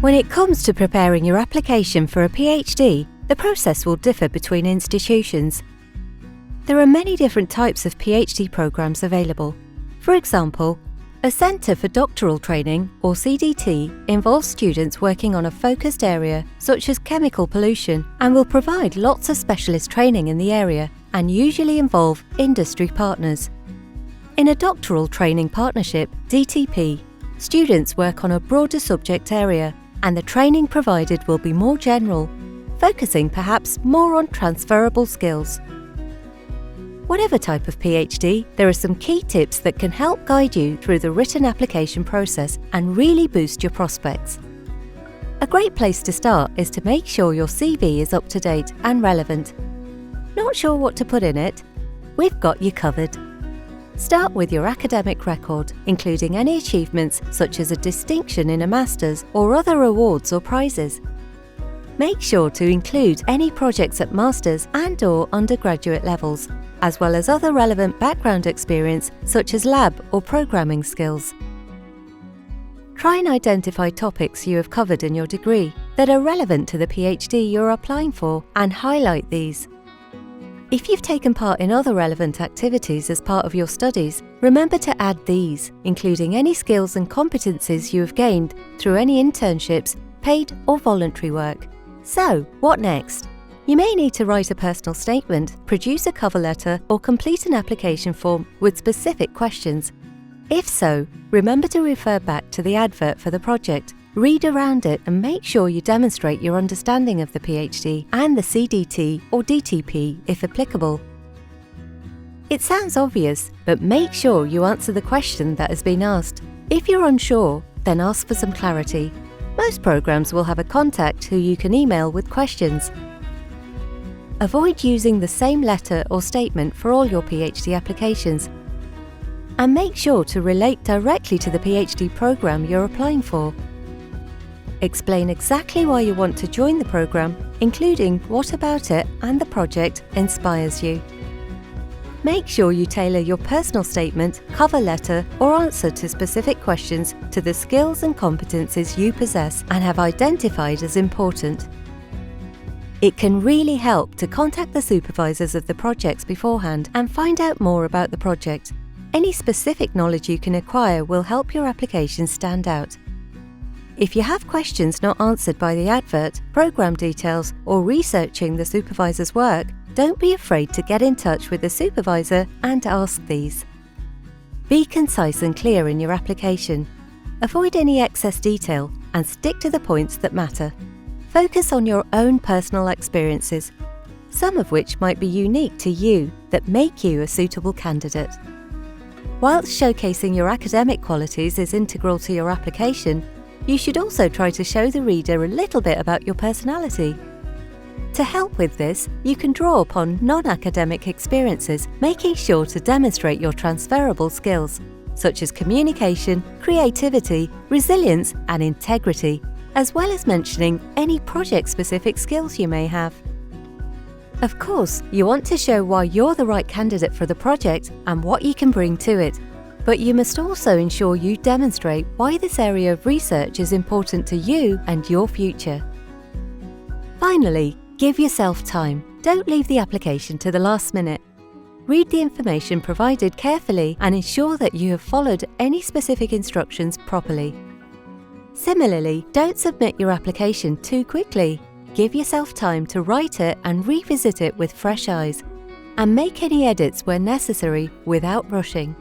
When it comes to preparing your application for a PhD, the process will differ between institutions. There are many different types of PhD programs available. For example, a Centre for Doctoral Training, or CDT, involves students working on a focused area such as chemical pollution and will provide lots of specialist training in the area and usually involve industry partners. In a Doctoral Training Partnership, DTP, students work on a broader subject area and the training provided will be more general, focusing perhaps more on transferable skills. Whatever type of PhD, there are some key tips that can help guide you through the written application process and really boost your prospects. A great place to start is to make sure your CV is up to date and relevant. Not sure what to put in it? We've got you covered. Start with your academic record, including any achievements such as a distinction in a master's or other awards or prizes. Make sure to include any projects at master's and/or undergraduate levels, as well as other relevant background experience such as lab or programming skills. Try and identify topics you have covered in your degree that are relevant to the PhD you're applying for and highlight these. If you've taken part in other relevant activities as part of your studies, remember to add these, including any skills and competencies you have gained through any internships, paid or voluntary work. So, what next? You may need to write a personal statement, produce a cover letter, or complete an application form with specific questions. If so, remember to refer back to the advert for the project, read around it and make sure you demonstrate your understanding of the PhD and the CDT or DTP if applicable. It sounds obvious, but make sure you answer the question that has been asked. If you're unsure, then ask for some clarity. Most programs will have a contact who you can email with questions. Avoid using the same letter or statement for all your PhD applications. And make sure to relate directly to the PhD program you're applying for. Explain exactly why you want to join the program, including what about it and the project inspires you. Make sure you tailor your personal statement, cover letter, or answer to specific questions to the skills and competencies you possess and have identified as important. It can really help to contact the supervisors of the projects beforehand and find out more about the project. Any specific knowledge you can acquire will help your application stand out. If you have questions not answered by the advert, program details, or researching the supervisor's work, don't be afraid to get in touch with the supervisor and ask these. Be concise and clear in your application. Avoid any excess detail and stick to the points that matter. Focus on your own personal experiences, some of which might be unique to you that make you a suitable candidate. Whilst showcasing your academic qualities is integral to your application, you should also try to show the reader a little bit about your personality. To help with this, you can draw upon non-academic experiences, making sure to demonstrate your transferable skills, such as communication, creativity, resilience, and integrity, as well as mentioning any project-specific skills you may have. Of course, you want to show why you're the right candidate for the project and what you can bring to it. But you must also ensure you demonstrate why this area of research is important to you and your future. Finally, give yourself time. Don't leave the application to the last minute. Read the information provided carefully and ensure that you have followed any specific instructions properly. Similarly, don't submit your application too quickly. Give yourself time to write it and revisit it with fresh eyes, and make any edits where necessary without rushing.